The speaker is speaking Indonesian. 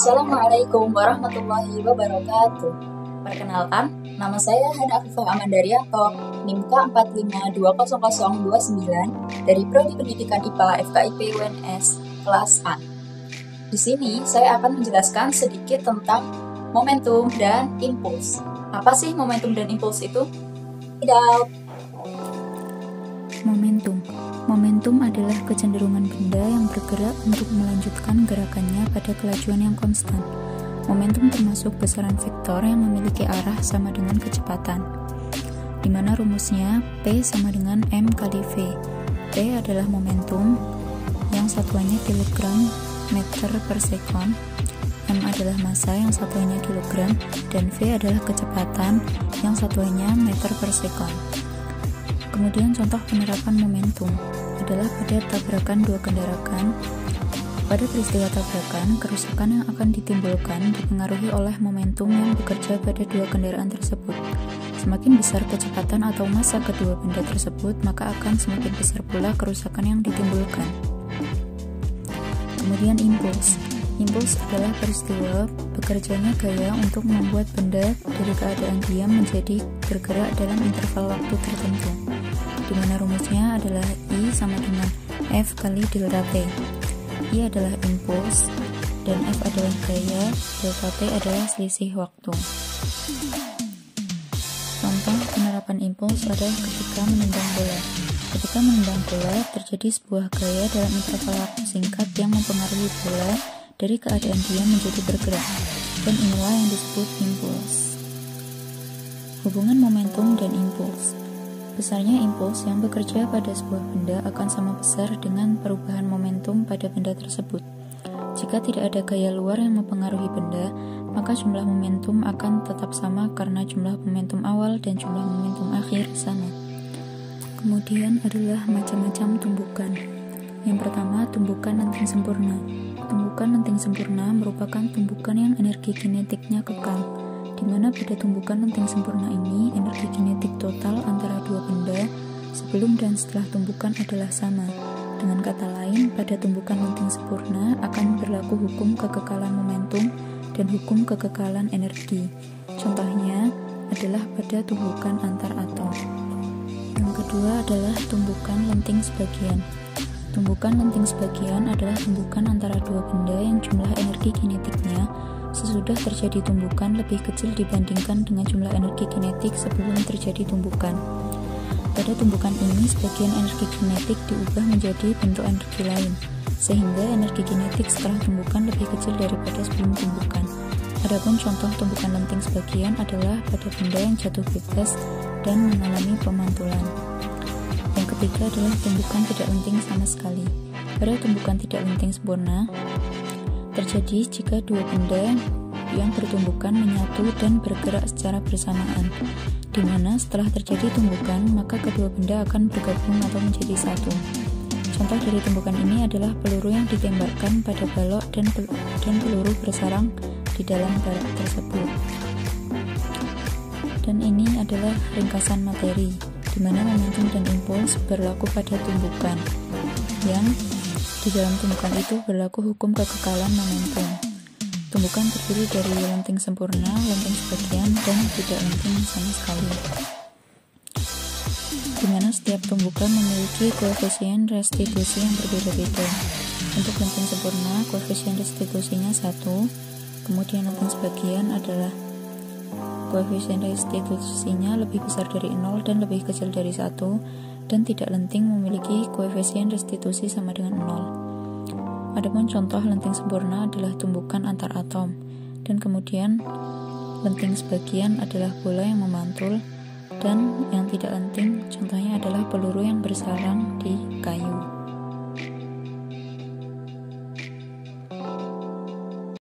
Assalamualaikum warahmatullahi wabarakatuh. Perkenalkan, nama saya Hana Afifah Amandarianto, NIM K45200029 dari Prodi Pendidikan IPA FKIP UNS kelas A. Di sini saya akan menjelaskan sedikit tentang momentum dan impuls. Apa sih momentum dan impuls itu? Tidak. Momentum adalah kecenderungan benda yang bergerak untuk melanjutkan gerakannya pada kelajuan yang konstan. Momentum termasuk besaran vektor yang memiliki arah sama dengan kecepatan, di mana rumusnya P sama dengan M kali V. P adalah momentum yang satuannya kilogram meter per sekon, M adalah massa yang satuannya kilogram, dan V adalah kecepatan yang satuannya meter per sekon. Kemudian contoh penerapan momentum adalah pada tabrakan dua kendaraan. Pada peristiwa tabrakan, kerusakan yang akan ditimbulkan dipengaruhi oleh momentum yang bekerja pada dua kendaraan tersebut. Semakin besar kecepatan atau massa kedua benda tersebut, maka akan semakin besar pula kerusakan yang ditimbulkan. Kemudian impuls. Impuls adalah peristiwa bekerjanya gaya untuk membuat benda dari keadaan diam menjadi bergerak dalam interval waktu tertentu, di mana rumusnya adalah I sama dengan F kali delta T. I adalah impuls dan F adalah gaya, delta T adalah selisih waktu. Contoh penerapan impuls adalah ketika menendang bola. Ketika menendang bola, terjadi sebuah gaya dalam interval waktu singkat yang mempengaruhi bola dari keadaan diam menjadi bergerak, dan inilah yang disebut impuls. Hubungan momentum dan impuls. Besarnya impuls yang bekerja pada sebuah benda akan sama besar dengan perubahan momentum pada benda tersebut. Jika tidak ada gaya luar yang mempengaruhi benda, maka jumlah momentum akan tetap sama karena jumlah momentum awal dan jumlah momentum akhir sama. Kemudian adalah macam-macam tumbukan. Yang pertama, tumbukan lenting sempurna. Tumbukan lenting sempurna merupakan tumbukan yang energi kinetiknya kekal, di mana pada tumbukan lenting sempurna ini energi kinetik total antara dua benda sebelum dan setelah tumbukan adalah sama. Dengan kata lain, pada tumbukan lenting sempurna akan berlaku hukum kekekalan momentum dan hukum kekekalan energi. Contohnya adalah pada tumbukan antar atom. Yang kedua adalah tumbukan lenting sebagian. Tumbukan lenting sebagian adalah tumbukan antara dua benda yang jumlah energi kinetiknya sesudah terjadi tumbukan lebih kecil dibandingkan dengan jumlah energi kinetik sebelum terjadi tumbukan. Pada tumbukan ini, sebagian energi kinetik diubah menjadi bentuk energi lain, sehingga energi kinetik setelah tumbukan lebih kecil daripada sebelum tumbukan. Adapun contoh tumbukan lenting sebagian adalah pada benda yang jatuh bebas dan mengalami pemantulan. Yang ketiga adalah tumbukan tidak lenting sama sekali. Pada tumbukan tidak lenting sempurna, terjadi jika dua benda yang bertumbukan menyatu dan bergerak secara bersamaan, di mana setelah terjadi tumbukan, maka kedua benda akan bergabung atau menjadi satu. Contoh dari tumbukan ini adalah peluru yang ditembakkan pada balok dan peluru bersarang di dalam balok tersebut. Dan ini adalah ringkasan materi, di mana momentum dan impuls berlaku pada tumbukan, yang di dalam tumbukan itu berlaku hukum kekekalan momentum. Tumbukan terdiri dari lenting sempurna, lenting sebagian, dan tidak lenting sama sekali, di mana setiap tumbukan memiliki koefisien restitusi yang berbeda-beda. Untuk lenting sempurna, koefisien restitusinya 1, kemudian lenting sebagian adalah koefisien restitusinya lebih besar dari 0 dan lebih kecil dari 1, dan tidak lenting memiliki koefisien restitusi sama dengan 0. Adapun contoh lenting sempurna adalah tumbukan antar atom, dan kemudian lenting sebagian adalah bola yang memantul, dan yang tidak lenting contohnya adalah peluru yang bersarang di kayu.